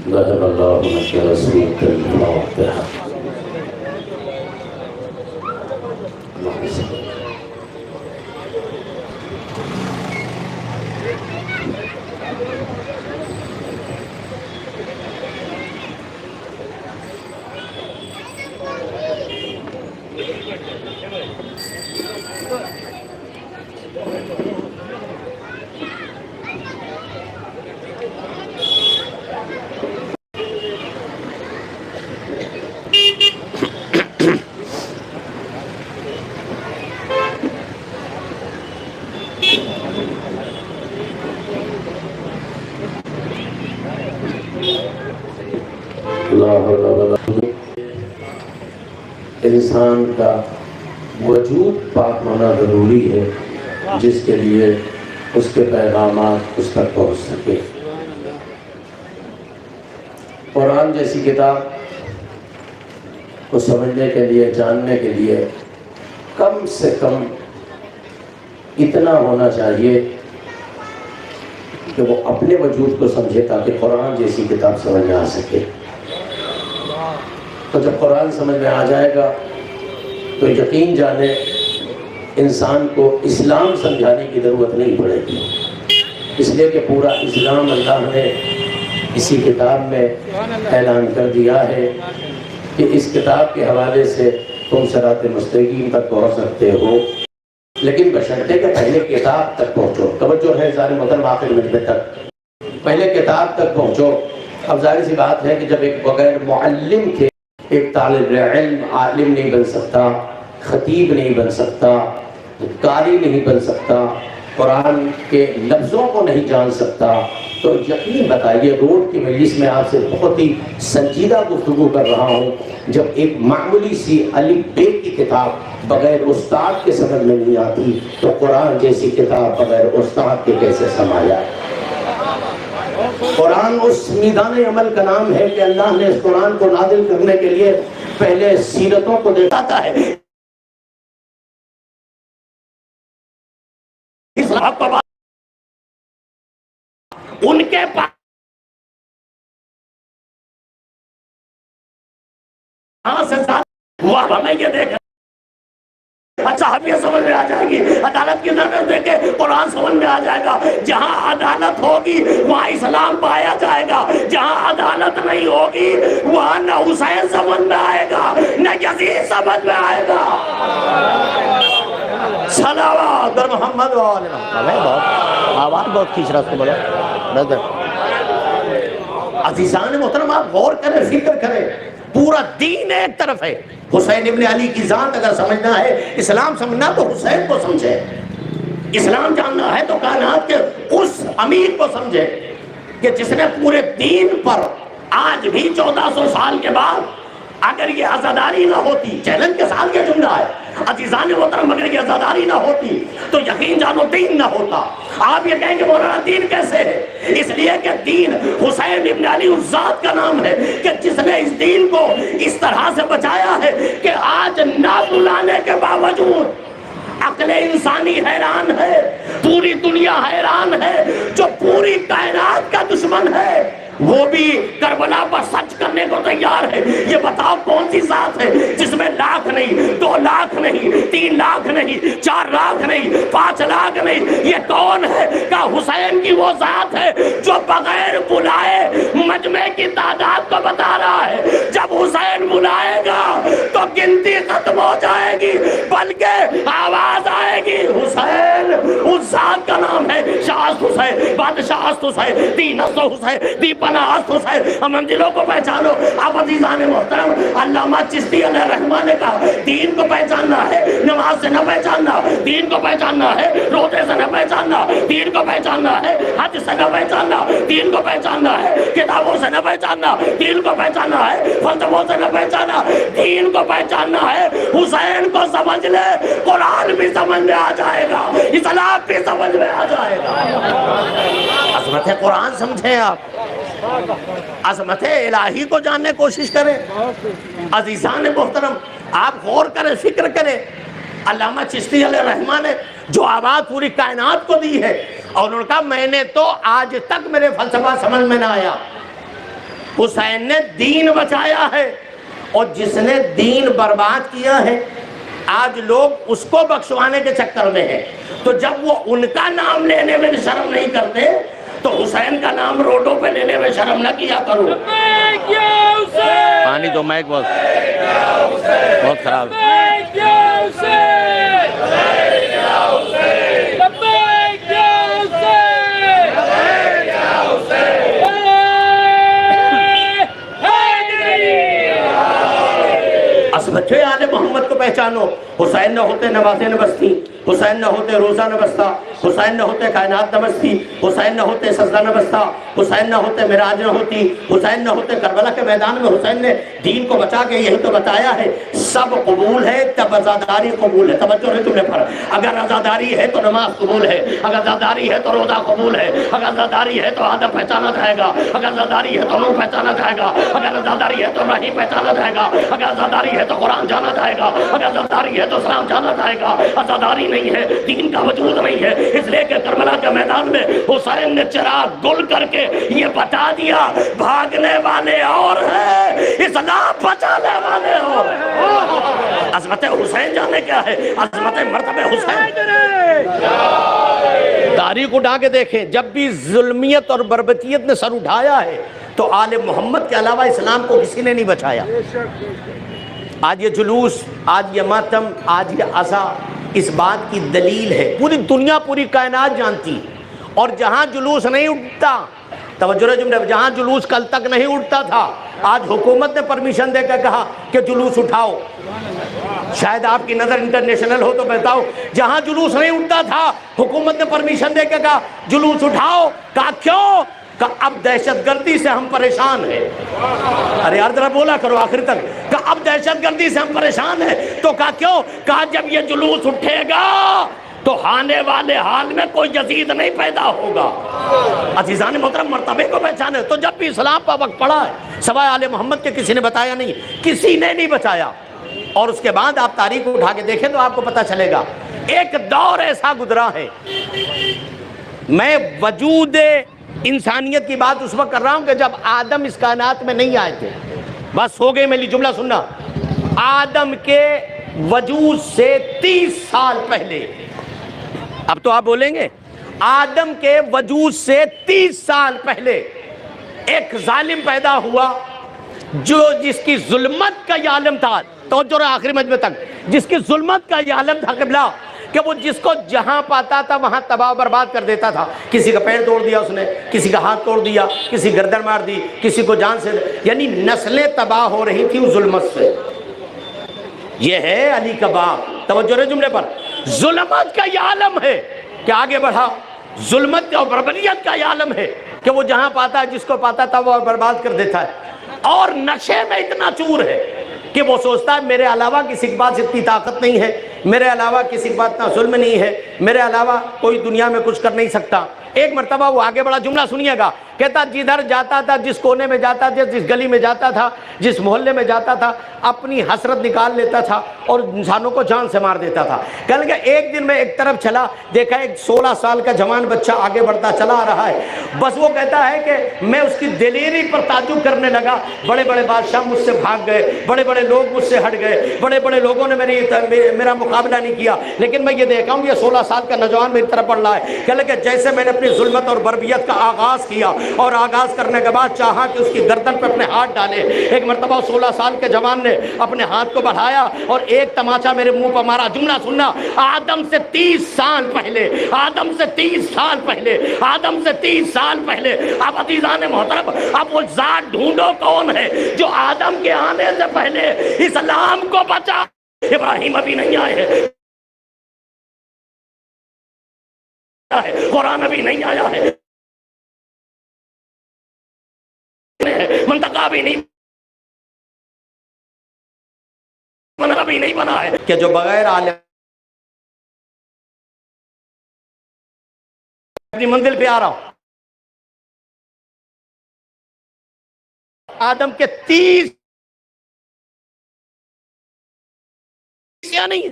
ظهر الله نشر سوءة الموضع. انسان کا وجود پاک ہونا ضروری ہے جس کے لیے اس کے پیغامات اس تک پہنچ سکے. قرآن جیسی کتاب کو سمجھنے کے لیے، جاننے کے لیے کم سے کم اتنا ہونا چاہیے کہ وہ اپنے وجود کو سمجھے تاکہ قرآن جیسی کتاب سمجھ میں آ سکے. تو جب قرآن سمجھ میں آ جائے گا تو یقین جانے انسان کو اسلام سمجھانے کی ضرورت نہیں پڑے گی، اس لیے کہ پورا اسلام اللہ نے اسی کتاب میں اعلان کر دیا ہے کہ اس کتاب کے حوالے سے تم صراط مستقیم تک پہنچ سکتے ہو، لیکن بشرطے کہ پہلے کتاب تک پہنچو. توجہ ہے ظاہر محترم، آخر منٹ تک پہلے کتاب تک پہنچو. اب ظاہر سی بات ہے کہ جب ایک بغیر معلم کے ایک طالب علم عالم نہیں بن سکتا، خطیب نہیں بن سکتا، قاری نہیں بن سکتا، قرآن کے لفظوں کو نہیں جان سکتا، تو یقین بتائیے روڈ کی مجلس میں آپ سے بہت ہی سنجیدہ گفتگو کر رہا ہوں. جب ایک معمولی سی الف ب کی کتاب بغیر استاد کے سمجھ میں نہیں آتی تو قرآن جیسی کتاب بغیر استاد کے کیسے سمایا؟ قرآن اس میدان عمل کا نام ہے کہ اللہ نے اس قرآن کو نازل کرنے کے لیے پہلے سیرتوں کو دکھاتا ہے. ان کے پاس وہ ہمیں یہ دیکھ صحابیہ سمجھ میں آ جائے گی، عدالت کی نظر دے کے قرآن سمجھ میں آ جائے گا. جہاں عدالت ہوگی وہاں اسلام پایا جائے گا، جہاں عدالت نہیں ہوگی وہاں نہ حسین سمجھ میں آئے گا نہ یزید سمجھ میں آئے گا. صلوات بر محمد و آل محمد. آواز بہت کھینچ رہا اس کو بولو. عزیزان محترم، آپ غور کریں، فکر کریں. پورا دین ایک طرف ہے. حسین ابن علی کی ذات اگر سمجھنا ہے، اسلام سمجھنا تو حسین کو سمجھے. اسلام جاننا ہے تو کائنات کے اس امیر کو سمجھے کہ جس نے پورے دین پر آج بھی 1400 سال کے بعد اگر یہ عزاداری نہ ہوتی، چیلنج کے ساتھ یہ جملہ ہے عزیزان محترم، اگر یہ عزاداری نہ ہوتی تو یقین جانو دین نہ ہوتا. آپ یہ کہیں کہ مولانا دین کیسے ہے؟ اس لیے کہ دین حسین ابن علی اس ذات کا نام ہے کہ جس نے اس دین کو اس طرح سے بچایا ہے کہ آج نہ بلانے کے باوجود عقل انسانی حیران ہے، پوری دنیا حیران ہے. جو پوری کائنات کا دشمن ہے وہ بھی کربلا پر سچ کرنے کو تیار ہے. یہ بتاؤ کون سی ذات ہے جس میں لاکھ نہیں، 2 لاکھ نہیں، 3 لاکھ نہیں، 4 لاکھ نہیں، 5 لاکھ نہیں. یہ کون ہے؟ کہ حسین کی وہ ذات ہے جو بغیر بلائے مجمع کی تعداد کو بتا رہا ہے. جب حسین بلائے گا تو گنتی ختم ہو جائے گی، بلکہ آواز آئے گی حسین. اس ذات کا نام ہے شاہست حسین، بادشاہ حسین، دینست حسین، دیپناست حسین. ہم منزلوں کو پہچانو. آپ عزیزان محترم، علامہ چشتی علیہ رحمہ نے کہا دین کو پہچاننا ہے نماز سے نہ پہچاننا، دین کو پہچاننا ہے روزے سے نہ پہچاننا، دین کو پہچاننا ہے حج سے نہ پہچاننا، دین کو پہچاننا ہے کتابوں سے نہ پہچاننا، دین کو پہچاننا ہے فلسفوں سے نہ پہچاننا، دین کو پہچاننا ہے. حسین کو سمجھ لے، قرآن بھی سمجھ میں آ جائے گا، اسلام بھی سمجھ میں آ جائے گا. عظمت قرآن سمجھیں، آپ عظمت الہی کو جاننے کی کوشش کریں. عزیزان محترم، آپ غور کریں، فکر کریں. علامہ چشتی علیہ رحمہ نے جو آواز پوری کائنات کو دی ہے، اور انہوں نے کہا میں نے تو آج تک میرے فلسفہ سمجھ میں نہ آیا. حسین نے دین بچایا ہے، اور جس نے دین برباد کیا ہے آج لوگ اس کو بخشوانے کے چکر میں ہیں۔ تو جب وہ ان کا نام لینے میں شرم نہیں کرتے تو حسین کا نام روڈوں پہ لینے میں شرم نہ کیا کرو۔ پانی تو مائک بہت خراب ہے۔ عظمت آل محمد کو پہچانو۔ حسین نہ ہوتے نمازیں نہ بستی، حسین نہ ہوتے روزہ نہ بستا، حسین نہ ہوتے کائنات نہ بستی، حسین نہ ہوتے سجدہ نہ بستا، حسین نہ ہوتے معراج نہ ہوتی، حسین نہ ہوتے کربلا کے میدان میں حسین نے دین کو بچا کے یہی تو بتایا ہے سب قبول ہے تب عزاداری قبول ہے۔ توجہ نہیں تم نے پر، اگر عزاداری ہے تو نماز قبول ہے، اگر عزاداری ہے تو روزہ قبول ہے، اگر عزاداری ہے تو آدم پہچانا جائے گا، اگر عزاداری ہے تو نوح پہچانا جائے گا، اگر عزاداری ہے تو ابراہیم پہچانا جائے گا، اگر عزاداری ہے تو قرآن جانا جائے گا، اگر عزاداری ہے تو اسلام جانا جائے گا۔ عزاداری نہیں ہے، دین کا وجود نہیں ہے، اس لیے کہ کربلا کے میدان میں حسین نے چراغ گل کر کے یہ بتا دیا بھاگنے والے اور ہیں، اسلام بچانے والے اور ہیں۔ عظمت حسین جانے کیا ہے؟ عظمت مرتبہ حسین۔ تاریخ اٹھا کے دیکھیں، جب بھی ظلمیت اور بربریت نے سر اٹھایا ہے تو آل محمد کے علاوہ اسلام کو کسی نے نہیں بچایا۔ آج یہ جلوس، آج یہ ماتم، آج یہ عزا اس بات کی دلیل ہے، پوری دنیا پوری کائنات جانتی۔ اور جہاں جلوس نہیں اٹھتا، توجہ ہے جملے، جہاں جلوس کل تک نہیں اٹھتا تھا آج حکومت نے پرمیشن دے کر کہا کہ جلوس اٹھاؤ۔ شاید آپ کی نظر انٹرنیشنل ہو تو بتاؤ، جہاں جلوس نہیں اٹھتا تھا حکومت نے پرمیشن دے کے کہا جلوس اٹھاؤ۔ کہا کیوں؟ کہ اب دہشت گردی سے ہم پریشان ہیں۔ ارے یار ذرا بولا کرو آخر تک۔ کہ اب دہشت گردی سے ہم پریشان ہیں۔ تو کہا کیوں؟ کہا جب یہ جلوس اٹھے گا تو آنے والے حال میں کوئی یزید نہیں پیدا ہوگا۔ عزیزان محترم مرتبے کو پہچانے، تو جب بھی اسلام کا وقت پڑا ہے سوائے آل محمد کے کسی نے بتایا نہیں، کسی نے نہیں بچایا۔ اور اس کے بعد آپ تاریخ اٹھا کے دیکھیں تو آپ کو پتہ چلے گا ایک دور ایسا گزرا ہے۔ میں وجود انسانیت کی بات اس وقت کر رہا ہوں کہ جب آدم اس کائنات میں نہیں آئے تھے۔ بس ہو گئی میری جملہ سننا، آدم کے وجود سے 30 سال پہلے، اب تو آپ بولیں گے آدم کے وجود سے 30 سال پہلے ایک ظالم پیدا ہوا جو جس کی ظلمت کا یہ عالم تھا، توجہ رہا آخری مجمع تک، جس کی ظلمت کا یہ عالم تھا قبلہ کہ وہ جس کو جہاں پاتا تھا وہاں تباہ و برباد کر دیتا تھا۔ کسی کا پیر توڑ دیا اس نے، کسی کا ہاتھ توڑ دیا، کسی گردن مار دی، کسی کو جان سے، یعنی نسلیں تباہ ہو رہی تھی اس ظلمت سے۔ یہ ہے علی کا باپ، توجہ رہے جملے پر، ظلمت کا یہ عالم ہے کہ آگے بڑھا، ظلمت اور بربریت کا یہ عالم ہے کہ وہ جہاں پاتا ہے جس کو پاتا تھا وہ برباد کر دیتا ہے، اور نشے میں اتنا چور ہے کہ وہ سوچتا ہے میرے علاوہ کسی کے پاس اتنی طاقت نہیں ہے، میرے علاوہ کسی کے پاس اتنا ظلم نہیں ہے، میرے علاوہ کوئی دنیا میں کچھ کر نہیں سکتا۔ ایک مرتبہ وہ آگے بڑا، جملہ سنیے گا، کہتا جدھر جاتا تھا، جس کونے میں جاتا تھا، جس گلی میں جاتا تھا، جس محلے میں جاتا تھا، اپنی حسرت نکال لیتا تھا اور انسانوں کو جان سے مار دیتا تھا۔ کہنے لگا ایک دن میں ایک طرف چلا، دیکھا ایک 16 سال کا جوان بچہ آگے بڑھتا چلا آ رہا ہے، بس وہ کہتا ہے کہ میں اس کی دلیری پر تعجب کرنے لگا، بڑے بڑے بادشاہ مجھ سے بھاگ گئے، بڑے بڑے لوگ مجھ سے ہٹ گئے، بڑے بڑے لوگوں نے میرا مقابلہ نہیں کیا، لیکن میں یہ دیکھا ہوں یہ 16 سال کا نوجوان میری طرف بڑھ رہا ہے۔ کہنے لگا جیسے میں نے اپنی ظلمت اور بربریت کا آغاز کیا، اور آغاز کرنے کے بعد چاہا کہ اس کی گردن پہ اپنے ہاتھ ڈالے، ایک مرتبہ 16 سال کے جوان نے اپنے ہاتھ کو بڑھایا اور ایک تماچا میرے منہ پر مارا۔ جملہ سننا، آدم سے 30 سال پہلے، آدم سے 30 سال پہلے، آدم سے 30 سال پہلے، اب عزیزان محترم اب وہ ذات ڈھونڈو کون ہے جو آدم کے آنے سے پہلے اسلام کو بچا۔ ابراہیم ابھی نہیں آئے ہیں، قرآن ابھی نہیں آیا ہے، منطقہ بھی نہیں بنا، بھی نہیں بنا ہے کہ جو بغیر عالم اپنی منزل پہ آ رہا ہوں۔ آدم کے 30 یا نہیں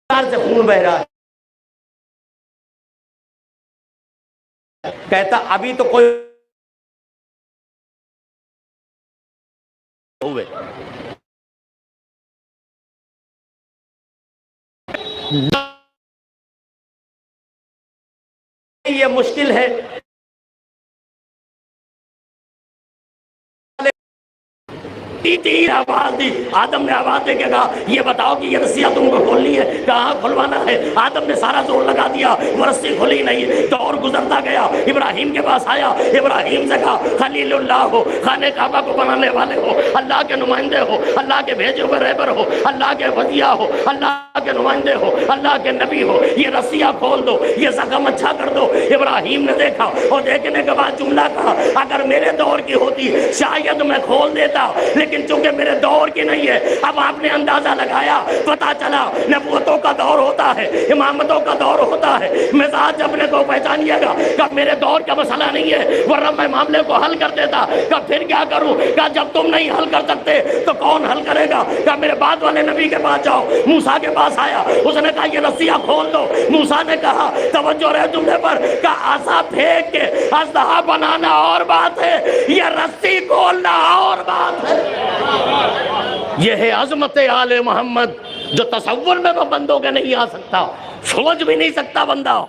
سے خون بہ رہا ہے، کہتا ابھی تو کوئی ہوئے یہ مشکل ہے. تیر آواز دی. آدم نے آواز دے کے کہا یہ بتاؤ کہ یہ رسیاں تم کو کھولنی ہے. کہاں کھلوانا ہے؟ آدم نے سارا زور لگا دیا, وہ رسی کھلی نہیں. تو اور گزرتا گیا, ابراہیم کے پاس آیا. ابراہیم سے کہا خلیل اللہ ہو, خانہ کعبہ کو بنانے والے ہو, اللہ کے نمائندے ہو, اللہ کے بھیجے ہوئے رہبر ہو, اللہ کے وزیہ ہو, اللہ کے نمائندے ہو, اللہ کے نبی ہو, یہ رسیاں کھول دو, یہ زخم اچھا کر دو. ابراہیم نے دیکھا اور دیکھنے کے بعد جملہ کہا اگر میرے دور کی ہوتی شاید میں کھول دیتا, لیکن چونکہ میرے دور کی نہیں ہے. اب آپ نے اندازہ لگایا, پتا چلا نبوتوں کا دور ہوتا ہے, امامتوں کا دور ہوتا ہے. مزاج اپنے کو پہچانیے گا کہ میرے دور کا مسئلہ نہیں ہے, ورنہ میں معاملے کو حل کر دیتا. کہ پھر کیا کروں؟ کہ جب تم نہیں حل کر سکتے تو کون حل کرے گا؟ کہ میرے بعد والے نبی کے پاس جاؤ. موسیٰ کے پاس آیا, اس نے کہا یہ رسیاں کھول دو. موسیٰ نے کہا توجہ رہے جملے پر, کہ عصا پھینک کے اژدہا بنانا اور بات ہے, یہ رسی کھولنا اور بات ہے. یہ ہے عظمت آل محمد جو تصور میں بندوں کے نہیں آ سکتا, سوچ بھی نہیں سکتا بندہ.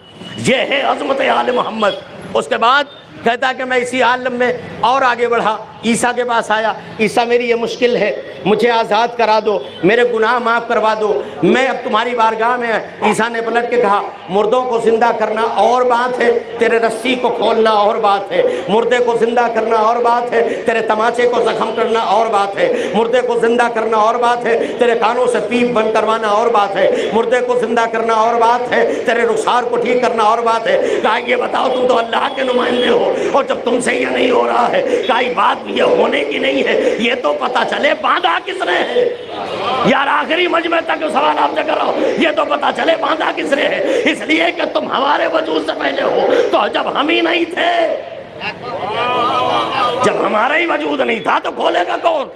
یہ ہے عظمت آل محمد. اس کے بعد کہتا کہ میں اسی عالم میں اور آگے بڑھا, عیسیٰ کے پاس آیا. عیسیٰ میری یہ مشکل ہے, مجھے آزاد کرا دو, میرے گناہ معاف کروا دو, میں اب تمہاری بارگاہ میں. عیسیٰ نے پلٹ کے کہا مردوں کو زندہ کرنا اور بات ہے, تیرے رسی کو کھولنا اور بات ہے. مردے کو زندہ کرنا اور بات ہے, تیرے تماچے کو زخم کرنا اور بات ہے. مردے کو زندہ کرنا اور بات ہے, تیرے کانوں سے پیپ بند کروانا اور بات ہے. مردے کو زندہ کرنا اور بات ہے, تیرے رخسار کو ٹھیک کرنا اور بات ہے. کہا یہ بتاؤ تم تو اللہ کے نمائندے ہو, اور جب تم سے یہ نہیں ہو رہا ہے, کئی بات یہ ہونے کی نہیں ہے, یہ تو پتا چلے باندھا کس نے ہے. یار آخری مجمع تک سوال آپ سے کر رہا ہوں, یہ تو پتا چلے باندھا کس نے ہے. اس لیے کہ تم ہمارے وجود سے پہلے ہو, تو جب ہم ہی نہیں تھے, جب ہمارا ہی وجود نہیں تھا تو کھولے گا کون؟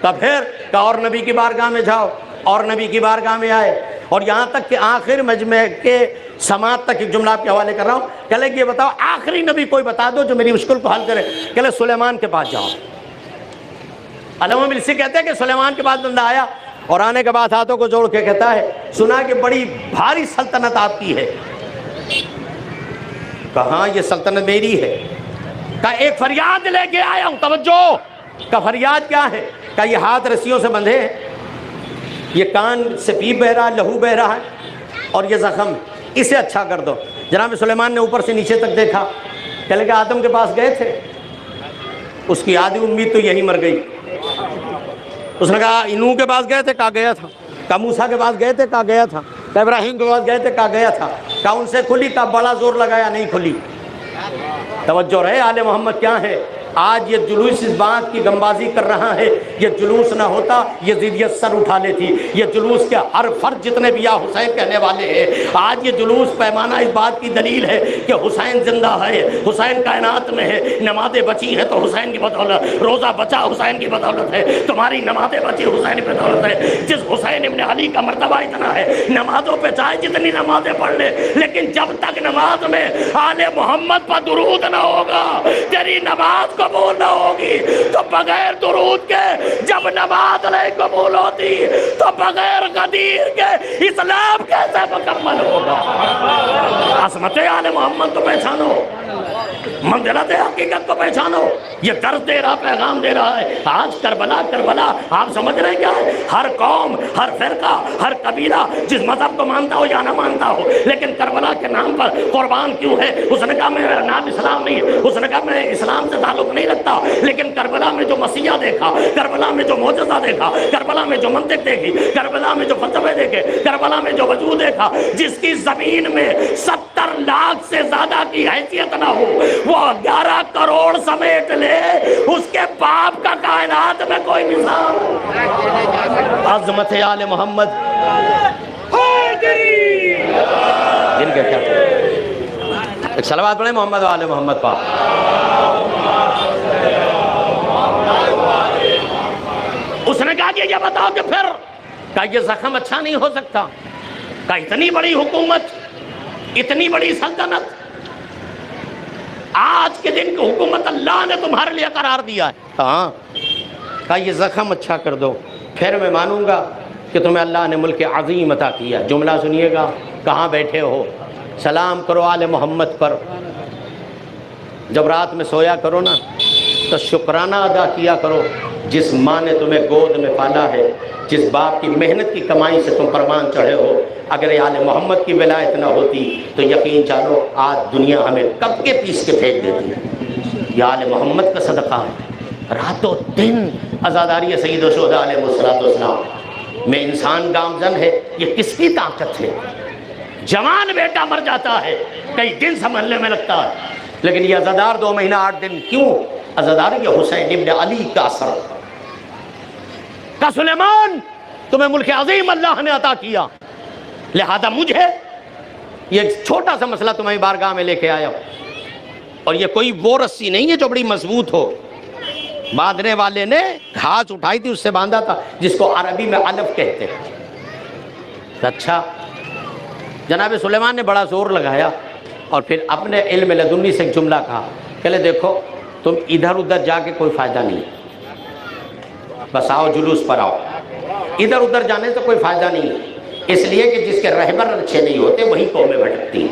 تو پھر کہ اور نبی کی بارگاہ میں جاؤ, اور نبی کی بارگاہ میں آئے. اور یہاں تک کہ آخر مجمع کے سماعت تک ایک جملہ آپ کے حوالے کر رہا ہوں. کہلے کہ یہ بتاؤ آخری نبی کوئی بتا دو جو میری مشکل کو حل کرے. کہلے سلیمان کے پاس جاؤ. علامہ ملسی کہتے ہیں کہ سلیمان کے پاس بندہ آیا, اور آنے کے بعد ہاتھوں کو جوڑ کے کہتا ہے سنا کہ بڑی بھاری سلطنت آپ کی ہے. کہاں یہ سلطنت میری ہے. کہا ایک فریاد لے کے آیا ہوں, توجہ. کہا فریاد کیا ہے؟ کہا یہ ہاتھ رسیوں سے بندھے ہیں, یہ کان سے پیپ بہ رہا ہے, لہو بہ رہا ہے, اور یہ زخم, اسے اچھا کر دو. جناب سلیمان نے اوپر سے نیچے تک دیکھا. کہنے کہ آدم کے پاس گئے تھے, اس کی آدھی امید تو یہی مر گئی. اس نے کہا نوح کے پاس گئے تھے, کہا گیا تھا. کہا موسیٰ کے پاس گئے تھے, کہا گیا تھا. کہا ابراہیم کے پاس گئے تھے, کہا گیا تھا. کہا ان سے کھلی, کہا بڑا زور لگایا نہیں کھلی. توجہ رہے آل محمد کیا ہے. آج یہ جلوس اس بات کی گمبازی کر رہا ہے, یہ جلوس نہ ہوتا یزیدیت سر اٹھا لیتی. یہ جلوس کے ہر فرد جتنے بھی یا حسین کہنے والے ہیں, آج یہ جلوس پیمانہ اس بات کی دلیل ہے کہ حسین زندہ ہے, حسین کائنات میں ہے. نمازیں بچی ہیں تو حسین کی بدولت, روزہ بچا حسین کی بدولت ہے, تمہاری نمازیں بچی حسین کی بدولت ہے. جس حسین ابن علی کا مرتبہ اتنا ہے, نمازوں پہ چاہے جتنی نمازیں پڑھ لے, لیکن جب تک نماز میں آل محمد پر درود نہ ہوگا تیری نماز قبول نہ ہوگی. تو بغیر درود کے جب نماز نہیں قبول ہوتی تو بغیر غدیر کے اسلام کیسے مکمل ہوگا؟ عظمت آل محمد کو پہچانو, منزلت حقیقت کو پہچانو. یہ درس دے رہا, پیغام دے رہا ہے. آج کربلا کربلا آپ سمجھ رہے ہیں کیا ہے؟ ہر قوم, ہر فرقہ, ہر قبیلہ جس مذہب کو مانتا ہو یا نہ مانتا ہو, لیکن کربلا کے نام پر قربان کیوں ہے؟ اس نے کہا میرا نام اسلام نہیں ہے, اس نے کہا میں اسلام سے تعلق نہیں رکھتا, لیکن کربلا میں جو مسیحا دیکھا, کربلا میں جو معجزہ دیکھا, کربلا میں جو منطق دیکھی, کربلا میں جو فلسفے دیکھے, کربلا میں جو وجود دیکھا, جس کی زمین میں 70 لاکھ سے زیادہ کی حیثیت نہ ہو, وہ 11 کروڑ سمیٹ لے, اس کے باپ کا کائنات میں کوئی مثال. عظمت آل محمد جن کے کیا ایک صلوات پڑھیں محمد و آل محمد پاک. اس نے کہا کہ یہ بتاؤ کہ پھر, کہا یہ زخم اچھا نہیں ہو سکتا. کہا اتنی بڑی حکومت, اتنی بڑی سلطنت, آج کے دن کی حکومت اللہ نے تمہارے لیے قرار دیا ہے. ہاں کہا یہ زخم اچھا کر دو پھر میں مانوں گا کہ تمہیں اللہ نے ملک عظیم عطا کیا. جملہ سنیے گا, کہاں بیٹھے ہو سلام کرو آل محمد پر. جب رات میں سویا کرو نا تو شکرانہ ادا کیا کرو جس ماں نے تمہیں گود میں پالا ہے, جس باپ کی محنت کی کمائی سے تم پروان چڑھے ہو. اگر یہ آل محمد کی ولایت نہ ہوتی تو یقین جانو آج دنیا ہمیں کب کے پیس کے پھینک دیتی. یہ آل محمد کا صدقہ ہے. رات و دن عزاداری سید و شہداء علیہ السلام میں انسان گامزن ہے. یہ کس کی طاقت ہے؟ جوان بیٹا مر جاتا ہے کئی دن سنبھلنے میں لگتا ہے, لیکن یہ عزادار 2 مہینہ 8 دن کیوں؟ عزادار یہ حسین ابن علی کا اثر کا. سلیمان تمہیں ملک عظیم اللہ نے عطا کیا, لہذا مجھے یہ چھوٹا سا مسئلہ تمہیں بارگاہ میں لے کے آیا ہوں. اور یہ کوئی وہ رسی نہیں ہے جو بڑی مضبوط ہو. باندھنے والے نے گھاس اٹھائی تھی اس سے باندھا تھا جس کو عربی میں علف کہتے ہیں. اچھا جناب سلیمان نے بڑا زور لگایا اور پھر اپنے علم لدنی سے ایک جملہ کہا, کہلے دیکھو تم ادھر ادھر جا کے کوئی فائدہ نہیں, بس آؤ جلوس پر آؤ. ادھر ادھر جانے سے کوئی فائدہ نہیں ہے, اس لیے کہ جس کے رہبر اچھے نہیں ہوتے وہی قومیں بھٹکتی ہیں.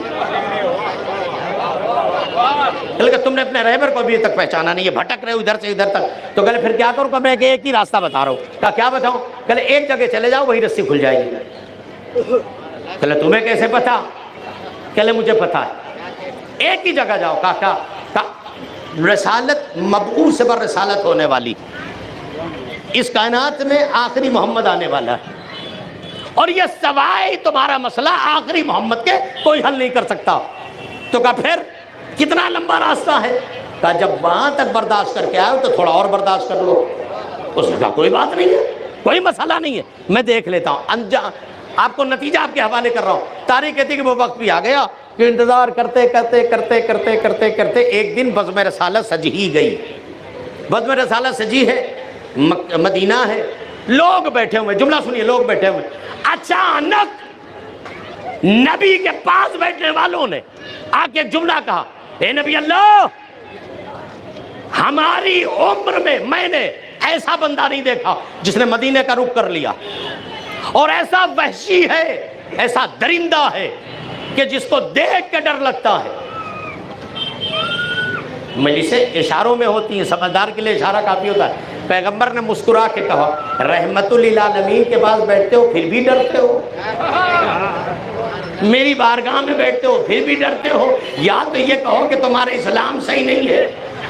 کہ تم نے اپنے رہبر کو ابھی تک پہچانا نہیں ہے, بھٹک رہے ہو ادھر سے ادھر تک. تو کہلے پھر کیا کروں؟ کہ میں ایک ہی راستہ بتا رہا ہوں. کہا کیا بتاؤں؟ کہلے ایک جگہ چلے جاؤ وہی رسی کھل جائے گی. کہلے تمہیں کیسے پتا؟ کہلے مجھے پتا ہے. ایک ہی جگہ جاؤ. کہا رسالت مبعوث بر رسالت ہونے والی اس کائنات میں آخری محمد آنے والا ہے, اور یہ سوائے تمہارا مسئلہ آخری محمد کے کوئی حل نہیں کر سکتا. تو کہا پھر کتنا لمبا راستہ ہے؟ کہا جب وہاں تک برداشت کر کے آئے تو تھوڑا اور برداشت کر لو. اس نے کہا کوئی بات نہیں ہے, کوئی مسئلہ نہیں ہے, میں دیکھ لیتا ہوں. آپ کو نتیجہ آپ کے حوالے کر رہا ہوں. تاریخ کہتی کہ وہ وقت بھی آ گیا کہ انتظار کرتے کرتے کرتے کرتے کرتے کرتے ایک دن بزم رسالت سج ہی گئی. بزم رسالت سجی ہے, مدینہ ہے, لوگ بیٹھے ہوئے. جملہ سنیے, لوگ بیٹھے ہوئے. اچانک نبی کے پاس بیٹھنے والوں نے آ کے جملہ کہا, اے نبی اللہ, ہماری عمر میں نے ایسا بندہ نہیں دیکھا جس نے مدینے کا رخ کر لیا, اور ایسا وحشی ہے, ایسا درندہ ہے کہ جس کو دیکھ کے ڈر لگتا ہے. مجلسیں اشاروں میں ہوتی ہیں, سمجھدار کے لیے اشارہ کافی ہوتا ہے. پیغمبر نے مسکرا کے کہا, رحمت للعالمین کے پاس بیٹھتے ہو پھر بھی ڈرتے ہو, میری بارگاہ میں بیٹھتے ہو پھر بھی ڈرتے ہو. یا تو یہ کہو کہ تمہارا اسلام صحیح نہیں ہے.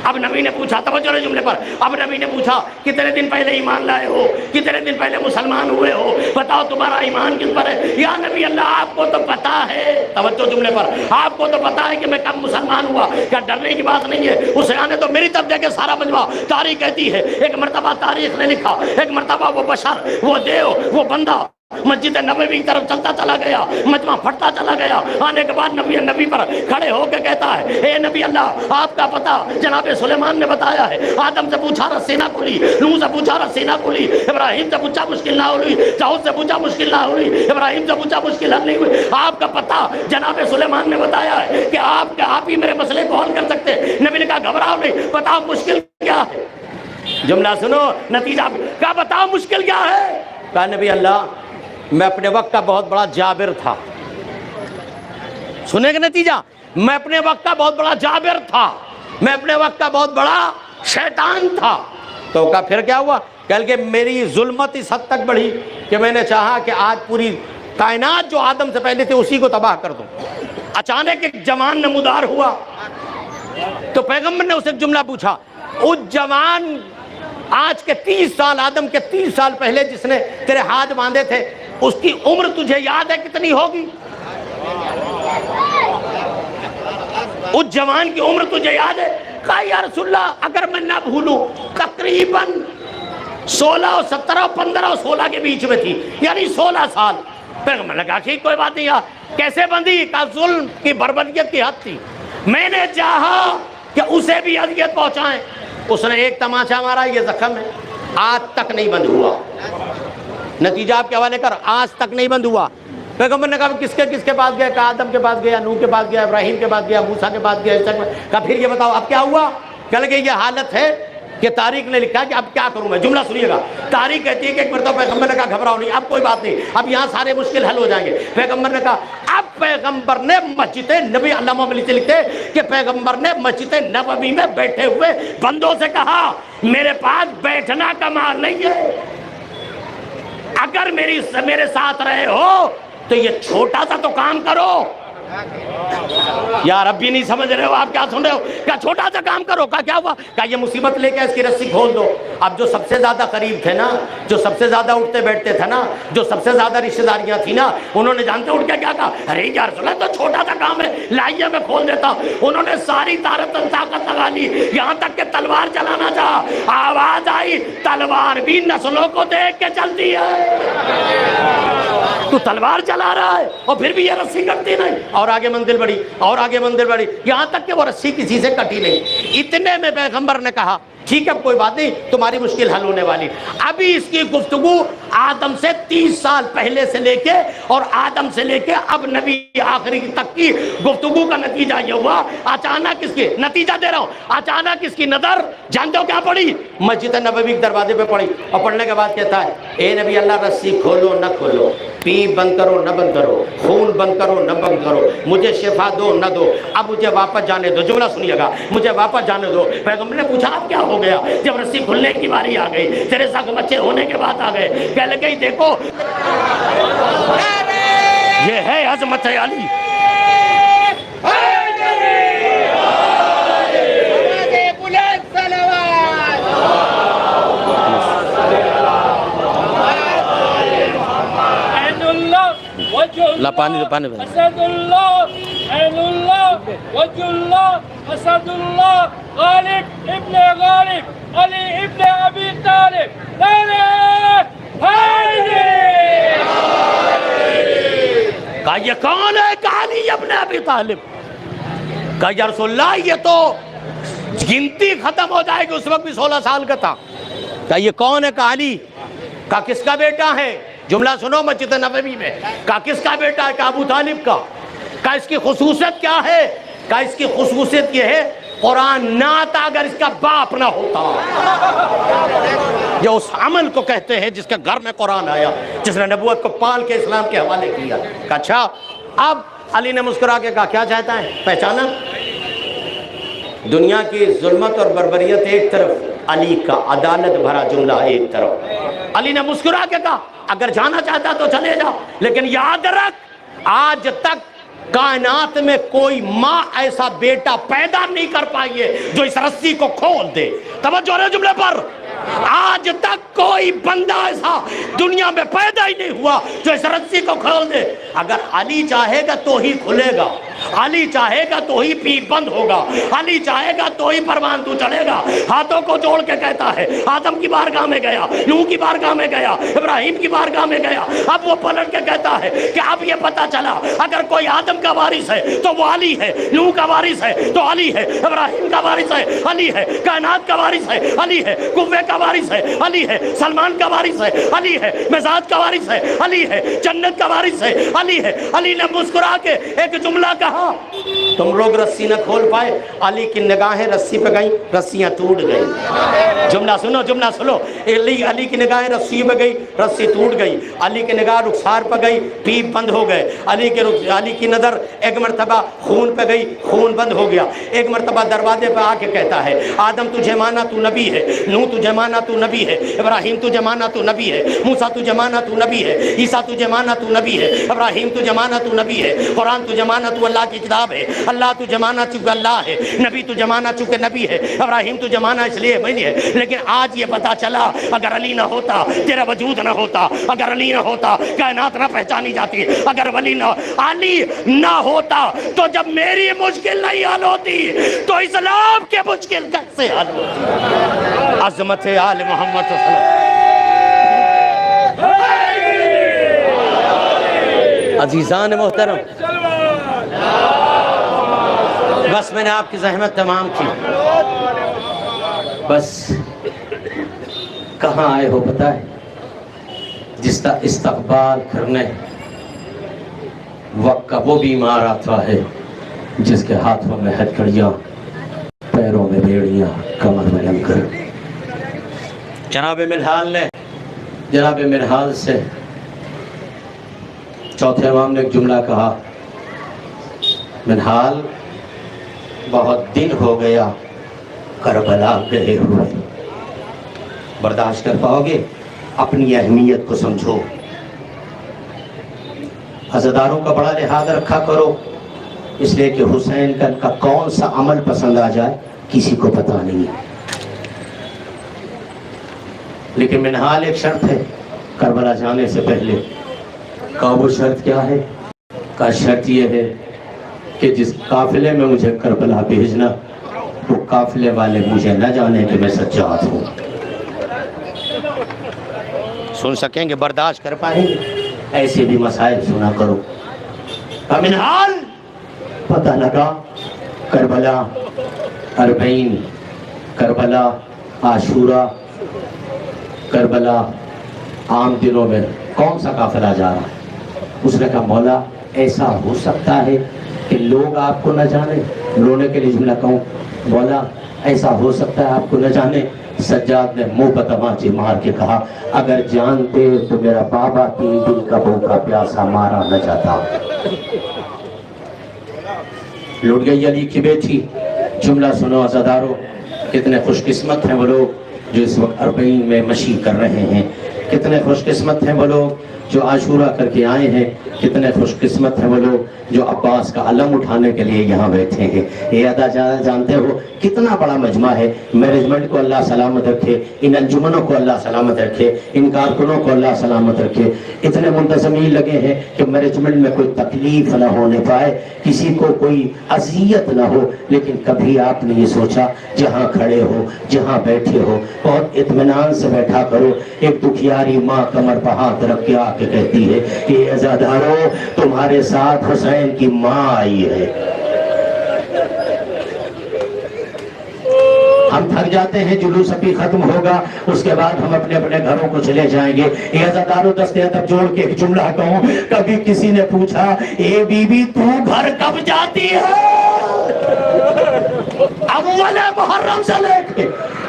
اب نبی نے پوچھا, توجہ رہے جملے پر, اب نبی نے پوچھا کتنے دن پہلے ایمان لائے ہو, کتنے دن پہلے مسلمان ہوئے ہو, بتاؤ تمہارا ایمان کس پر ہے. یا نبی اللہ آپ کو تو پتا ہے, توجہ جملے پر, آپ کو تو پتا ہے کہ میں کب مسلمان ہوا. کیا ڈرنے کی بات نہیں ہے؟ حسین نے تو میری طرف دیکھے سارا مجمع. تاریخ کہتی ہے ایک مرتبہ تاریخ نے لکھا, ایک مرتبہ وہ بشر, وہ دیو, وہ بندہ مسجد نبوی کی طرف چلتا چلا گیا, مجمع پھٹتا چلا گیا. آنے کے بعد نبی پر کھڑے ہو کے کہتا ہے, اے نبی اللہ, آپ کا پتہ جناب سلیمان نے بتایا ہے. آدم سے پوچھا رسی نہ کھلی, نوح سے پوچھا رسی نہ کھلی, ابراہیم سے پوچھا مشکل نہ ہوئی, داؤد سے پوچھا مشکل نہ ہوئی, ابراہیم سے پوچھا مشکل حل نہیں ہوئی. آپ کا پتہ جناب سلیمان نے بتایا ہے کہ آپ ہی میرے مسئلے کو حل کر سکتے. نبی نے کہا گھبراؤ نہیں, بتاؤ مشکل کیا ہے. جملہ سنو, نتیجہ کہا بتاؤ مشکل کیا ہے. کہا نبی اللہ, میں اپنے وقت کا بہت بڑا جابر تھا. سنے گا نتیجہ, میں اپنے وقت کا بہت بڑا جابر تھا, میں اپنے وقت کا بہت بڑا شیطان تھا. تو کہا پھر کیا ہوا؟ کہ میری ظلمت اس حد تک بڑھی کہ میں نے چاہا کہ آج پوری کائنات جو آدم سے پہلے تھے اسی کو تباہ کر دوں. اچانک ایک جوان نمودار ہوا تو پیغمبر نے اسے ایک جملہ پوچھا, اس جوان آج کے 30 سال, آدم کے 30 سال پہلے جس نے تیرے ہاتھ باندھے تھے, اس کی عمر تجھے یاد ہے کتنی ہوگی؟ اس جوان کی عمر تجھے یاد ہے؟ کہا یا رسول اللہ اگر میں نہ بھولوں تقریباً 16 17 15 16 کے بیچ میں تھی, یعنی 16 سال. پیغمبر نے کہا ٹھیک کوئی بات نہیں. کیسے بندھی؟ کہا ظلم کی بربریت کی حد تھی, میں نے چاہا کہ اسے بھی اذیت پہنچائیں. اس نے ایک تماچا مارا, یہ زخم ہے, آج تک نہیں بند ہوا. نتیجہ آپ کے حوالے کر, آج تک نہیں بند ہوا. پیغمبر نے کہا کس کے پاس گیا؟ کہا آدم کے پاس گیا، نوح کے پاس گیا، ابراہیم کے پاس گیا، موسیٰ کے پاس گیا۔ کہا پھر یہ بتاؤ اب کیا ہوا؟ کہا لگے یہ حالت ہے کہ تاریخ نے لکھا کہ اب کیا کروں میں۔ جملہ سنیے گا، تاریخ کہتی ہے کہ ایک مرتبہ پیغمبر نے کہا گھبراؤ نہیں، اب کوئی بات نہیں، اب یہاں سارے مشکل حل ہو جائیں گے۔ پیغمبر نے کہا اب پیغمبر نے مسجد نبی، علامہ ملی سے لکھتے کہ پیغمبر نے مسجد نبوی میں بیٹھے ہوئے بندوں سے کہا میرے پاس بیٹھنا کا مال نہیں ہے، اگر میرے ساتھ رہے ہو تو یہ چھوٹا سا تو کام کرو۔ یار اب بھی نہیں سمجھ رہے ہو آپ کیا سن رہے ہو؟ کیا چھوٹا سا کام کرو؟ کیا ہوا؟ کیا یہ مصیبت لے کے اس کی رسی کھول دو۔ اب جو سب سے زیادہ قریب تھے نا، جو سب سے زیادہ اٹھتے بیٹھتے تھے نا، جو سب سے زیادہ رشتہ داریاں تھی نا، انہوں نے جانتے اٹھ کے کیا کہا؟ ارے یا رسول اللہ تو چھوٹا سا کام ہے، لائیے میں کھول دیتا ہوں۔ انہوں نے ساری طاقت لگا لی، یہاں تک کہ تلوار چلانا چاہا، آواز آئی تلوار بھی نسلوں کو دیکھ کے چلتی ہے، تو تلوار چلا رہا ہے اور پھر بھی یہ رسی کٹتی نہیں، اور آگے منزل بڑھی اور آگے منزل بڑھی، یہاں تک کہ وہ رسی کسی سے کٹی نہیں۔ اتنے میں پیغمبر نے کہا ٹھیک ہے کوئی بات نہیں، تمہاری مشکل حل ہونے والی۔ ابھی اس کی گفتگو آدم سے 30 سال پہلے سے لے کے اور آدم سے لے کے اب نبی آخری تک کی گفتگو کا نتیجہ یہ ہوا، اچانک اس کی نتیجہ دے رہا ہوں، اچانک اس کی نظر جانتے ہو کیا پڑی؟ مسجد نبوی کے دروازے پہ پڑی، اور پڑھنے کے بعد کہتا ہے اے نبی اللہ رسی کھولو نہ کھولو، پیپ بند کرو نہ بند کرو، خون بند کرو نہ بند کرو، مجھے شفا دو نہ دو، اب مجھے واپس جانے دو۔ جملہ سنیے گا، مجھے واپس جانے دو۔ پیغمبر نے پوچھا اب کیا ہو گیا؟ جب رسی کھلنے کی باری آ گئی، تیرے ساتھ بچے ہونے کے بعد آ گئے، کہنے لگے دیکھو یہ ہے عظمت علی۔ لا پانی دو، پانی دو۔ اسد اللہ، عین اللہ، وجہ اللہ، اسد اللہ، غالب ابن غالب، علی ابن ابی طالب، نعرہ حیدری۔ کہا یہ کون ہے؟ کہا علی ابن ابی طالب۔ کہا یا رسول اللہ یہ تو گنتی ختم ہو جائے گی، اس وقت بھی 16 سال کا تھا۔ کہا یہ کون ہے؟ کہا علی۔ کہا کس کا بیٹا ہے؟ جملہ سنو مسجد نبوی میں، کہا کس کا بیٹا ہے؟ کہا ابو طالب کا۔ کہا اس کی خصوصیت کیا ہے؟ کہا اس کی خصوصیت یہ ہے قرآن نہ آتا اگر اس کا باپ نہ ہوتا۔ یہ اس عمل کو کہتے ہیں جس کے گھر میں قرآن آیا، جس نے نبوت کو پال کے اسلام کے حوالے کیا۔ کہا اچھا۔ اب علی نے مسکرا کے کہا کیا چاہتا ہے؟ پہچانا؟ دنیا کی ظلمت اور بربریت ایک طرف، علی کا عدالت بھرا جملہ ایک طرف۔ علی نے مسکرا کے کہا اگر جانا چاہتا تو چلے جا، لیکن یاد رکھ آج تک کائنات میں کوئی ماں ایسا بیٹا پیدا نہیں کر پائی ہے جو اس رسی کو کھول دے۔ توجہ رہے جملے پر، آج تک کوئی بندہ ایسا دنیا میں پیدا ہی نہیں ہوا جو اس رسی کو کھول دے۔ اگر علی چاہے گا تو ہی کھلے گا، علی چاہے گا تو ہی پیپ بند ہوگا، علی چاہے گا تو ہی پروان تو چلے گا۔ ہاتھوں کو جوڑ کے کہتا ہے آدم کی بارگاہ میں گیا، نوح کی بارگاہ میں گیا، ابراہیم کی بارگاہ میں گیا، اب وہ پلٹ کے کہتا ہے کہ اب یہ پتا چلا اگر کوئی آدم کا وارث ہے تو وہ علی ہے، نوح کا وارث ہے تو علی ہے، ابراہیم کا وارث ہے علی ہے، کائنات کا وارث ہے علی ہے، کوے کا وارث ہے علی ہے، سلمان کا وارث ہے علی ہے، مزاج کا وارث ہے علی ہے، جنت کا وارث ہے علی ہے۔ علی نے مسکرا کے ایک جملہ کہا تم لوگ رسی نہ کھول پائے، علی کی نگاہیں رسی پہ گئیں، رسیاں ٹوٹ گئیں۔ جملہ سنو، جملہ سنو، علی کی نگاہیں رسی پہ گئی، رسی ٹوٹ گئی، علی کی نگاہ رخسار پہ گئی، پیپ بند ہو گئے، علی کی نظر ایک مرتبہ خون پہ گئی، خون بند ہو گیا، ایک مرتبہ دروازے پہ آ کے کہتا ہے آدم تجھے مانا تو نبی ہے، نوح تجھے مانا تو نبی ہے، ابراہیم تجھے مانا تو نبی ہے، موسیٰ تجھے مانا تو نبی ہے، عیسیٰ تجھے مانا تو نبی ہے، ابراہیم تجھے مانا تو نبی ہے، قرآن تجھے مانا تو اللہ کی کتاب ہے، اللہ تجھے مانا چکے اللہ ہے، نبی تجھے مانا چکے نبی ہے، ابراہیم تجھے مانا اس لیے نہیں ہے، لیکن آج یہ پتا چلا اگر علی نہ ہوتا تیرا وجود نہ ہوتا، اگر علی نہ ہوتا کائنات نہ پہچانی جاتی، اگر علی نہ ہوتا تو جب میری مشکل نہیں حل ہوتی تو اسلام کے مشکل کیسے حل ہوتی؟ عظمت آل محمد صلی اللہ علیہ وسلم۔ عزیزان محترم، بس میں نے آپ کی زحمت تمام کی، بس کہاں آئے ہو پتہ ہے؟ جس کا استقبال کرنے وقت کا وہ بیمار آتا ہے جس کے ہاتھوں میں ہتھکڑیاں، پیروں میں بیڑیاں، کمر میں لنگر۔ جناب منہال سے چوتھے امام نے ایک جملہ کہا، منہال بہت دن ہو گیا کربلا گئے ہوئے، برداشت کر پاؤ گے؟ اپنی اہمیت کو سمجھو، عزاداروں کا بڑا لحاظ رکھا کرو، اس لیے کہ حسین کا کون سا عمل پسند آ جائے کسی کو پتا نہیں۔ لیکن منہال ایک شرط ہے کربلا جانے سے پہلے، کا وہ شرط کیا ہے؟ کا شرط یہ ہے کہ جس قافلے میں مجھے کربلا بھیجنا، وہ قافلے والے مجھے نہ جانے کہ میں سجاد ہوں۔ سن سکیں گے، برداشت کر پائیں گے؟ ایسے بھی مسائل سنا کرو۔ منہال پتہ لگا کربلا، اربعین، کربلا، عاشورہ، کربلا، عام دنوں میں کون سا قافلہ جا رہا ہے؟ اس نے کہا مولا ایسا ہو سکتا ہے کہ لوگ آپ کو نہ جانے، رونے کے لیے جملہ کہوں، مولا ایسا ہو سکتا ہے آپ کو نہ جانے۔ سجاد نے منہ پر تماچے مار کے کہا اگر جانتے تو میرا بابا 3 دن کا بھوکا پیاسا مارا نہ جاتا۔ لوٹ گئی علی کی بیٹی۔ جملہ سنو عزادارو، کتنے خوش قسمت ہیں وہ لوگ جو اس وقت اربعین میں مشی کر رہے ہیں، کتنے خوش قسمت ہیں وہ لوگ جو عاشورہ کر کے آئے ہیں، کتنے خوش قسمت ہیں وہ لوگ جو عباس کا علم اٹھانے کے لیے یہاں بیٹھے ہیں۔ یہ ادا جانتے ہو کتنا بڑا مجمع ہے۔ مینجمنٹ کو اللہ سلامت رکھے، ان انجمنوں کو اللہ سلامت رکھے، ان کارکنوں کو اللہ سلامت رکھے۔ اتنے منتظمین لگے ہیں کہ مینجمنٹ میں کوئی تکلیف نہ ہونے پائے، کسی کو کوئی اذیت نہ ہو۔ لیکن کبھی آپ نے یہ سوچا جہاں کھڑے ہو، جہاں بیٹھے ہو، بہت اطمینان سے بیٹھا کرو۔ ایک دکھیاری ماں کمر پر ہاتھ رکھ کے آ کے کہتی ہے کہ عزادارو تمہارے ساتھ حسین کی ماں آئی ہے۔ ہم تھک جاتے ہیں، جلوس ابھی ختم ہوگا، اس کے بعد ہم اپنے اپنے گھروں کو چلے جائیں گے۔ یہ عزادارو دست ادب جوڑ کے ایک جملہ کہوں، کبھی کسی نے پوچھا اے بی بی تو گھر کب جاتی ہے؟ اول محرم سے لے کے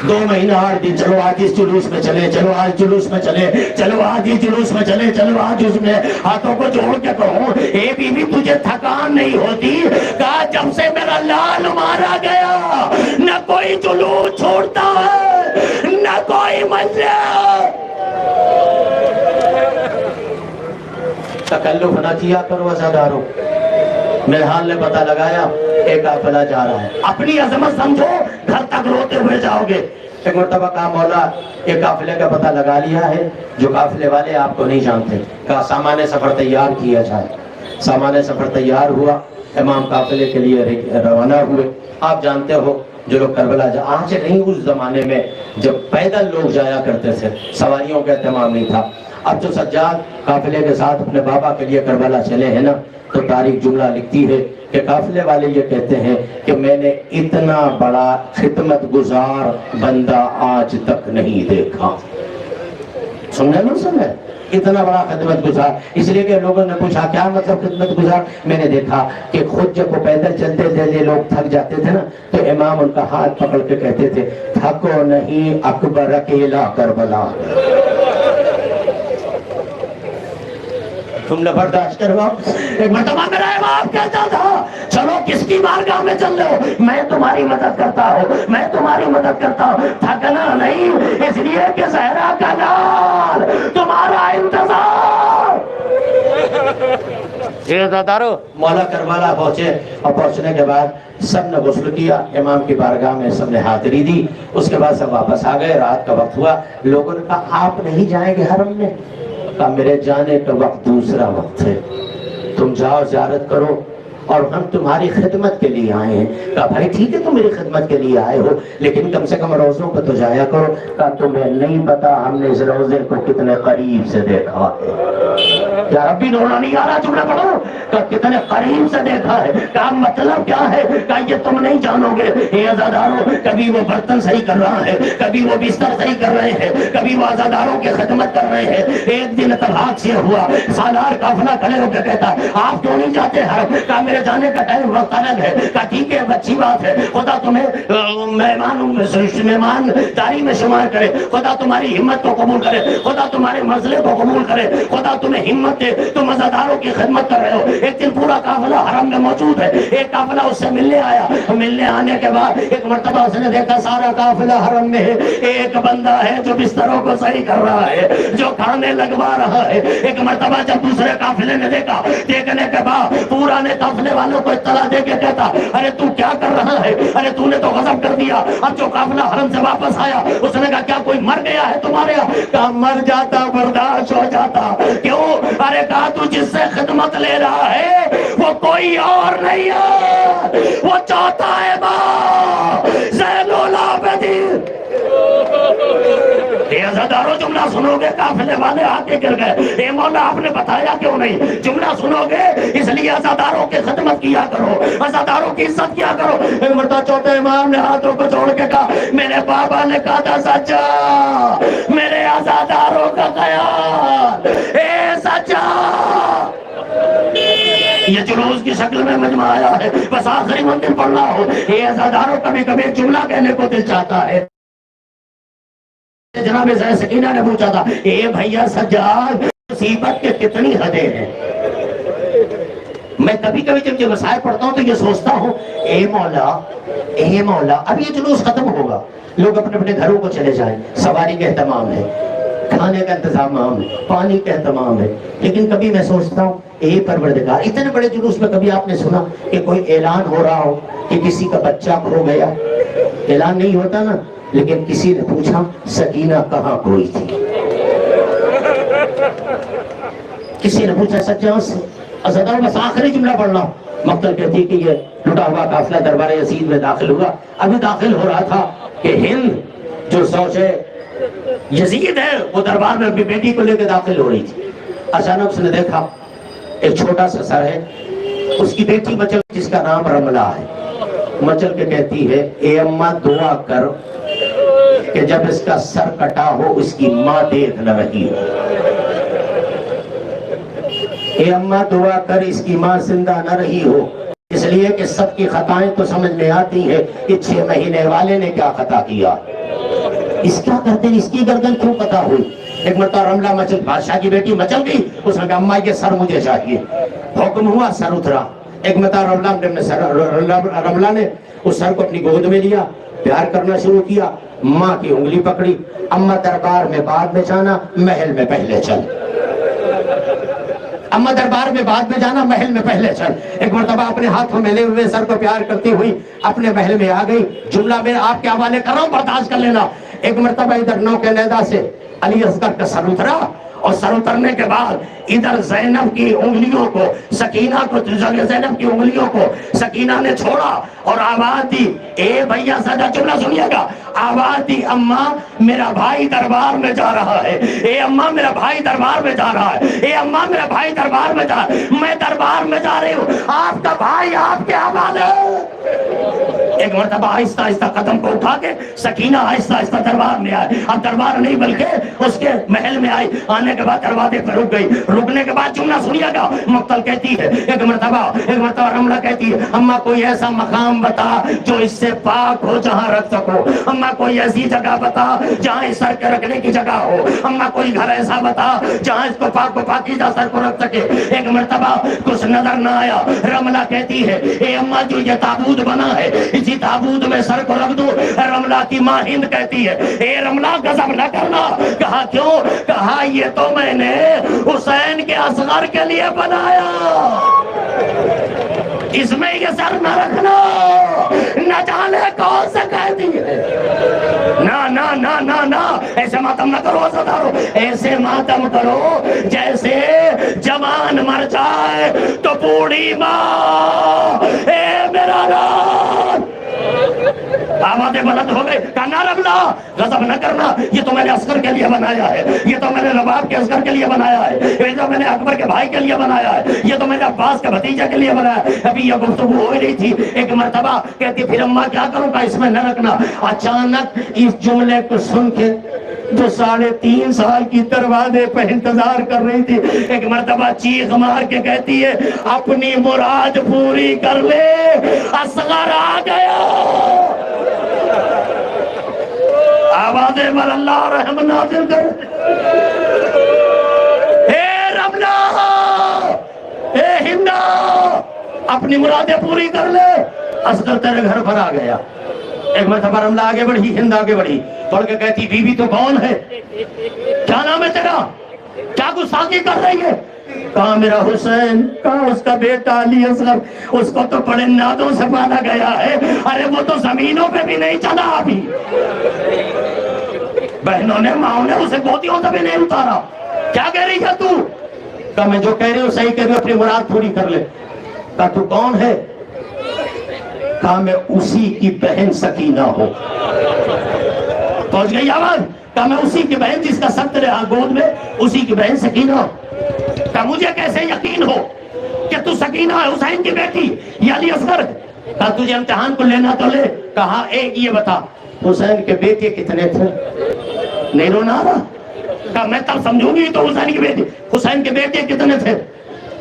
2 مہینہ 8 دن، چلو آج اس جلوس میں چلے، چلو آج جلوس میں چلے، چلو آج اس جلوس میں چلے، چلو آج اس میں، ہاتھوں کو جوڑ کے کہوں اے بی بی تجھے تھکان نہیں ہوتی؟ کہا جب سے میرا لال مارا گیا نہ کوئی جلوس چھوڑتا ہے نہ کوئی منزل۔ تکلف نہ کیا کرو عزادارو۔ منہال نے پتہ لگایا ایک قافلہ جا رہا ہے، اپنی عظمت سمجھو، گھر تک روتے ہوئے جاؤ گے۔ ایک مرتبہ کہا مولا ایک قافلے کا پتہ لگا لیا ہے، جو قافلے والے آپ کو نہیں جانتے۔ کہا سامان سفر تیار کیا جائے۔ سامان سفر تیار ہوا، امام قافلے کے لیے روانہ ہوئے۔ آپ جانتے ہو جو لوگ کربلا آج نہیں، اس زمانے میں جب پیدل لوگ جایا کرتے تھے، سواریوں کا اہتمام نہیں تھا۔ اب جو سجاد قافلے کے ساتھ اپنے بابا کے لیے کربلا چلے ہیں نا، تو تاریخ جملہ لکھتی ہے کہ قافلے والے یہ کہتے ہیں کہ میں نے اتنا بڑا خدمت گزار بندہ آج تک نہیں دیکھا۔ سننے نہیں سننے؟ اتنا بڑا خدمت گزار۔ اس لیے کہ لوگوں نے پوچھا کیا مطلب خدمت گزار؟ میں نے دیکھا کہ خود جب وہ پیدل چلتے تھے، یہ لوگ تھک جاتے تھے نا، تو امام ان کا ہاتھ پکڑ کے کہتے تھے تھکو نہیں اکبر اکیلا کربلا۔ تم نے برداشت کروا۔ ایک مرتبہ میرا امام کہتا تھا چلو کس کی بارگاہ میں چل رہے ہو، میں تمہاری مدد کرتا ہوں، میں تمہاری مدد کرتا ہوں، تھکنا نہیں، اس لیے کہ زہرا کا لال تمہارا انتظار۔ یہ عزادارو مولا کربلا پہنچے، اور پہنچنے کے بعد سب نے غسل کیا، امام کی بارگاہ میں سب نے حاضری دی۔ اس کے بعد سب واپس آ گئے، رات کا وقت ہوا۔ لوگوں نے کہا آپ نہیں جائیں گے حرم میں؟ کہا میرے جانے کا وقت دوسرا وقت ہے، تم جاؤ زیارت کرو، اور ہم تمہاری خدمت کے لیے آئے ہیں۔ کہا بھائی ٹھیک ہے تم میری خدمت کے لیے آئے ہو، لیکن کم سے کم روزوں پہ تو جایا کرو۔ کہا تمہیں نہیں پتا ہم نے اس روزے کو کتنے قریب سے دیکھا ہے۔ یا ربی نورانی نہیں آ رہا جملہ پڑھو کہ کتنے قریب سے دیکھا ہے، کہا مطلب کیا ہے، کہ یہ تم نہیں جانو گے اے عزاداروں، کبھی وہ برتن صحیح کر رہا ہے، کبھی وہ بستر صحیح کر رہے ہیں، کبھی وہ عزاداروں کی خدمت کر رہے ہیں۔ ایک دن اتفاق سے ہوا، سالار قافلہ کھڑے ہو کے کہتا آپ کیوں نہیں جاتے حرم؟ کہا میرے جانے کا ٹائم وقت الگ ہے۔ کہا ٹھیک ہے اچھی بات ہے، خدا تمہیں مہمان داری میں شمار کرے، خدا تمہاری ہمت کو قبول کرے، خدا تمہارے مسئلے کو قبول کرے، خدا تمہیں ہمت دے، تم عزاداروں کی خدمت کر رہے ہو۔ ایک دن پورا قافلہ حرم میں موجود ہے، ایک قافلہ اس سے ملنے آیا، ملنے آنے کے بعد ایک مرتبہ اس نے دیکھا سارا قافلہ حرم میں ہے، ایک بندہ ہے جو بستروں کو صحیح کر رہا ہے، جو کھانے لگوا رہا ہے۔ ایک مرتبہ جب دوسرے قافلے نے دیکھا، دیکھنے کے بعد پورا نے قافلے والوں کو اطلاع دے کے کہتا ارے تو کیا کر رہا ہے، ارے تو نے تو غضب کر دیا۔ اب جو قافلہ حرم سے واپس آیا اس نے کہا کیا کوئی مر گیا ہے تمہارے یہاں؟ کہا مر جاتا برداشت ہو جاتا۔ کیوں؟ ارے کہا تو جس سے خدمت لے رہا ہے وہ کوئی اور نہیں ہے، وہ چاہتا ہے ماں زین العابدین۔ اے عزادارو جملہ سنو گے، قافلے والے آگے گر گئے، اے مولا آپ نے بتایا کیوں نہیں؟ جملہ سنو گے اس لیے عزاداروں کی خدمت کیا کرو، عزاداروں کی عزت کیا کرو۔ ایک مرتبہ چوتھے امام نے ہاتھوں کو جوڑ کے کہا میرے بابا نے کہا تھا سچا میرے عزاداروں کا خیال، اے سچا۔ یہ جلوس کی شکل میں مجمع آیا ہے، بس آخری منزل پڑھنا ہو۔ اے عزاداروں کبھی کبھی ایک جملہ کہنے کو دل چاہتا ہے۔ جناب زید سکینہ نے پوچھا تھا اے بھیا سجاد مصیبت کے کتنی حدیں ہیں؟ میں کبھی کبھی جب یہ مسائل پڑھتا ہوں تو یہ سوچتا ہوں اے مولا اب یہ جلوس ختم ہوگا، لوگ اپنے اپنے گھروں کو چلے جائیں، سواری کا اہتمام ہے، کھانے کا انتظام ہے، پانی کا اہتمام ہے، لیکن کبھی میں سوچتا ہوں اے پروردگار، اتنے بڑے جلوس میں کبھی آپ نے سنا کہ کوئی اعلان ہو رہا ہو کہ کسی کا بچہ کھو گیا؟ اعلان نہیں ہوتا نا، لیکن کسی نے پوچھا سکینہ کہاں کوئی تھی؟ کسی نے پوچھا سچا سے عزادار بس آخری جملہ پڑھنا۔ مقتل کہتی کہ یہ لٹا ہوا قافلہ دربار یزید میں داخل ہوا، ابھی داخل ہو رہا تھا کہ ہند جو سوچے یزید ہے وہ دربار میں اپنی بیٹی کو لے کے داخل ہو رہی تھی۔ اچانک اس نے دیکھا ایک چھوٹا سا سر ہے، اس کی بیٹی مچل جس کا نام رملہ ہے، مچل کے کہتی ہے اے اماں دعا کر کہ جب اس کا سر کٹا ہو اس کی ماں دیکھ نہ رہی ہو، اے اماں دعا کر اس کی ماں زندہ نہ رہی ہو، اس لیے کہ سب کی خطائیں تو سمجھ میں آتی ہیں کہ 6 مہینے والے نے کیا خطا کیا، اس کیا کرتے ہیں، اس کی گردن کیوں قطع ہوئی۔ ایک مرتبہ رملہ مچل بادشاہ کی بیٹی مچل گئی، اس نے کہا اماں یہ سر مجھے چاہیے، حکم ہوا سر اترا۔ ایک مرتبہ رملہ نے اس سر کو اپنی گود میں لیا، پیار کرنا شروع کیا، ماں کی انگلی پکڑی، اماں دربار میں بعد میں جانا محل میں پہلے چل، اماں دربار میں بعد میں جانا محل میں پہلے چل۔ ایک مرتبہ اپنے ہاتھوں میں لے ہوئے سر کو پیار کرتی ہوئی اپنے محل میں آ گئی۔ جملہ میں آپ کے حوالے کر رہا ہوں برداشت کر لینا۔ ایک مرتبہ ادھر نو کے نیدا سے علی اصغر کا سر اترا، اور سر اترنے کے بعد ادھر زینب کی انگلیوں کو سکینہ کو زینب کی انگلیوں کو سکینہ نے چھوڑا اور آواز دی، اے بھیا سادہ جملہ سنیے گا، آواز دی اماں میرا بھائی دربار میں جا رہا ہے، اے اماں میرا بھائی دربار میں جا رہا ہے، اے اماں میرا بھائی دربار میں جا رہا ہے، میں دربار میں جا رہی ہوں، آپ کا بھائی آپ کے حوالے۔ ایک مرتبہ آہستہ آہستہ قدم کو اٹھا کے سکینہ آہستہ آہستہ دربار میں آئے، اب دربار نہیں بلکہ اس کے محل میں آئی، آنے کے بعد دروازے پر رک گئی، رکنے کے بعد جملہ سنیے گا، مقتل کہتی ہے ایک مرتبہ رملہ کہتی ہے اماں کوئی ایسا مقام بتا جو اس سے پاک ہو جہاں رکھ سکو، اماں کوئی ایسی جگہ بتا جہاں اس سر کے رکھنے کی جگہ ہو، اماں کوئی گھر ایسا بتا جہاں اس کو پاک و پاکیزہ سر کو رکھ سکے۔ ایک مرتبہ کچھ نظر نہ آیا، رملہ کہتی ہے اے اماں جو یہ تابوت بنا ہے اسی تابوت میں سر کو رکھ دو۔ رملہ کی ماں ہند کہتی ہے اے رملہ غضب نہ کرنا، کہا کیوں؟ کہا یہ تو میں نے حسین کے اصغر کے لیے بنایا، اس میں یہ سر نہ رکھنا، نہ جانے کون سے کہتی ہے۔ نہ ایسے ماتم نہ کرو عزادارو، ایسے ماتم کرو جیسے جوان مر جائے تو بوڑھی ماں، اے میرا رات آوازیں بلند ہو گئی، کہا نہ رملا غضب نہ کرنا، یہ تو میں نے اصغر کے لیے بنایا ہے، یہ تو میں نے رباب کے اصغر کے لیے بنایا ہے، یہ تو میں نے اکبر کے بھائی کے لیے بنایا ہے، یہ تو میں نے عباس کے بھتیجے کے لیے بنایا ہے۔ ابھی یہ گفتگو ہو رہی تھی، ایک مرتبہ کہتی پھر اماں کیا کروں گا، اس میں نہ رکھنا۔ اچانک اس جملے کو سن کے جو 3.5 سال کی دروازے پہ انتظار کر رہی تھی، ایک مرتبہ چیخ مار کے کہتی ہے اپنی مراد پوری کر لے، اصغر آ گیا۔ آوازیں بر اللہ رحم نازل کر، اے رملا، اے ہندا، اپنی مرادیں پوری کر لے، اصغر تیرے گھر پر آ گیا۔ ایک مرتبہ رملا آگے بڑھی، ہند آگے بڑھی، پڑھ کے کہتی بی بی تو کون ہے، کیا نام ہے تیرا، کیا گستاخی کر رہی ہے؟ کہا میرا حسین، کہا اس کا بیٹا علی اصغر، اس کو تو بڑے نادوں سے پالا گیا ہے، ارے وہ تو زمینوں پہ بھی نہیں چلا ابھی، بہنوں نے ماں نے اسے گودیوں سے بھی نہیں اتارا، کیا کہہ رہی ہے تو؟ کہا میں جو کہہ رہی ہوں صحیح کہہ رہی ہوں، اپنی مراد پوری کر لے۔ کہا تو کون ہے؟ کہا میں اسی کی بہن سکینہ ہوں۔ پہنچ گئی آواز؟ کہا میں اسی کی بہن جس کا سر تیرے گود میں، اسی کی بہن سکینہ ہوں۔ کہا مجھے کیسے یقین ہو کہ تو سکینہ ہے، حسین کی بیٹی یا علی اصغر؟ کہا تجھے امتحان کو لینا تو لے۔ کہا ایک یہ بتا حسین کے بیٹے کتنے تھے؟ نہیں رونا رہا؟ کہا میں تب سمجھوں گی تو حسین کی بیٹی، حسین کے بیٹے کتنے تھے؟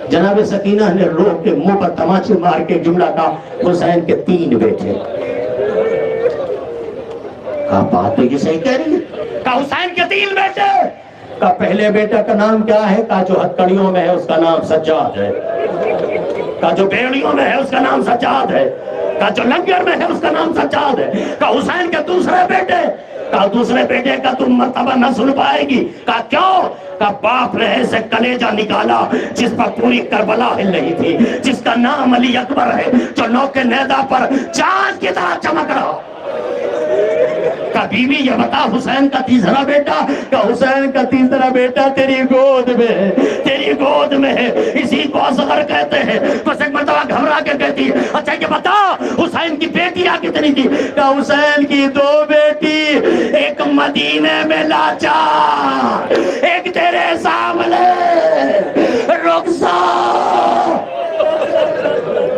جناب سکینہ نے رو کے منہ پر تماچے مار کے جملہ کہا حسین کے 3 بیٹے۔ کہا بات تو یہ صحیح کہہ رہی ہے؟ کہا حسین کے 3 بیٹے۔ کہا پہلے بیٹا کا نام کیا ہے؟ کہا جو ہتکڑیوں میں ہے اس کا نام سجاد ہے۔ کہا جو بیڑیوں میں ہے اس کا نام سجاد ہے۔ کہا جو لنگر میں ہے اس کا نام سجاد ہے۔ کہا حسین کے دوسرے بیٹے؟ کہا دوسرے بیٹے کا تم مرتبہ نہ سن پائے گی۔ کہا کیوں؟ کہا باپ نے ایسے کلیجہ نکالا جس پر پوری کربلا ہل رہی تھی، جس کا نام علی اکبر ہے، جو نوکے نیزہ پر چاند کی طرح چمک رہا۔ کہا بیوی یہ بتا حسین کا تیسرا بیٹا؟ کہا حسین کا تیسرا بیٹا تیری گود میں ہے، تیری گود میں ہے، اسی کو اصغر کہتے ہیں۔ بس ایک مرتبہ گھبرا کے کہتی ہے اچھا یہ بتا حسین کی بیٹیاں کتنی تھی؟ کہا حسین کی 2 بیٹی، ایک مدینے میں لاچار، ایک تیرے سامنے رخسار۔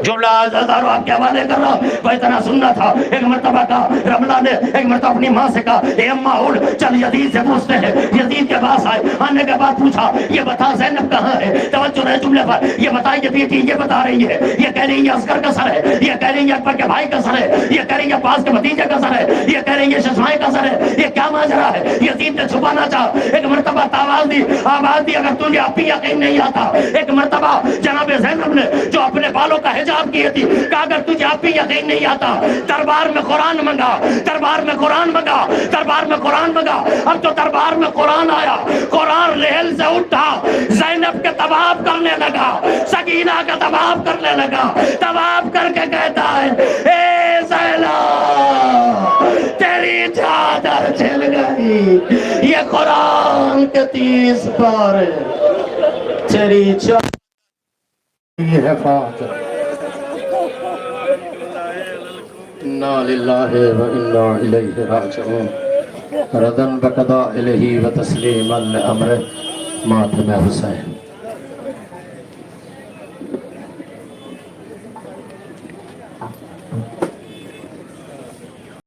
جملہ ہزاروں آپ کے حوالے کر رہا ہوں، وہ اتنا سننا تھا۔ ایک مرتبہ کہا رملہ نے، ایک مرتبہ اپنی ماں سے کہا اے اماں اٹھ چل یزید سے پوچھتے ہیں۔ یزید کے پاس آئے، آنے کے بعد پوچھا یہ بتا زینب کہاں ہے؟ توجہ رہے جملے پر، یہ بتا یہ بیٹی یہ بتا رہی ہے، یہ کہہ رہی ہے اصغر کا سر ہے، یہ کہہ رہی ہے اکبر کے بھائی کا سر ہے، یہ کہہ رہی ہے عباس کے بھتیجے کا سر ہے، یہ کہہ رہی ہے ششمائی کا سر ہے، یہ کیا ماجرا ہے؟ یزید نے چھپانا چاہا، ایک مرتبہ آواز دی اگر تجھے اب بھی یقین نہیں آتا۔ ایک مرتبہ جناب زینب نے جو اپنے بالوں کا حجاب کیے تھی کہا اگر تجھے اب بھی یقین نہیں آتا دربار میں قرآن منگا، دربار میں قرآن منگا، دربار میں قرآن منگا۔ اب تو دربار میں قرآن آیا، قرآن ریل سے اٹھا، زینب کے طواف کرنے لگا، سکینہ کا طواف کرنے لگا، طواف کر کے کہتا ہے اے زینب تیری چادر چھل گئی، یہ قرآن کے 30 پارے تیری چادر حفاظت۔ انا للہ و انا الیہ راجعون۔ ردن بقضاء الہ و تسلیما لامرہ ماتم حسین۔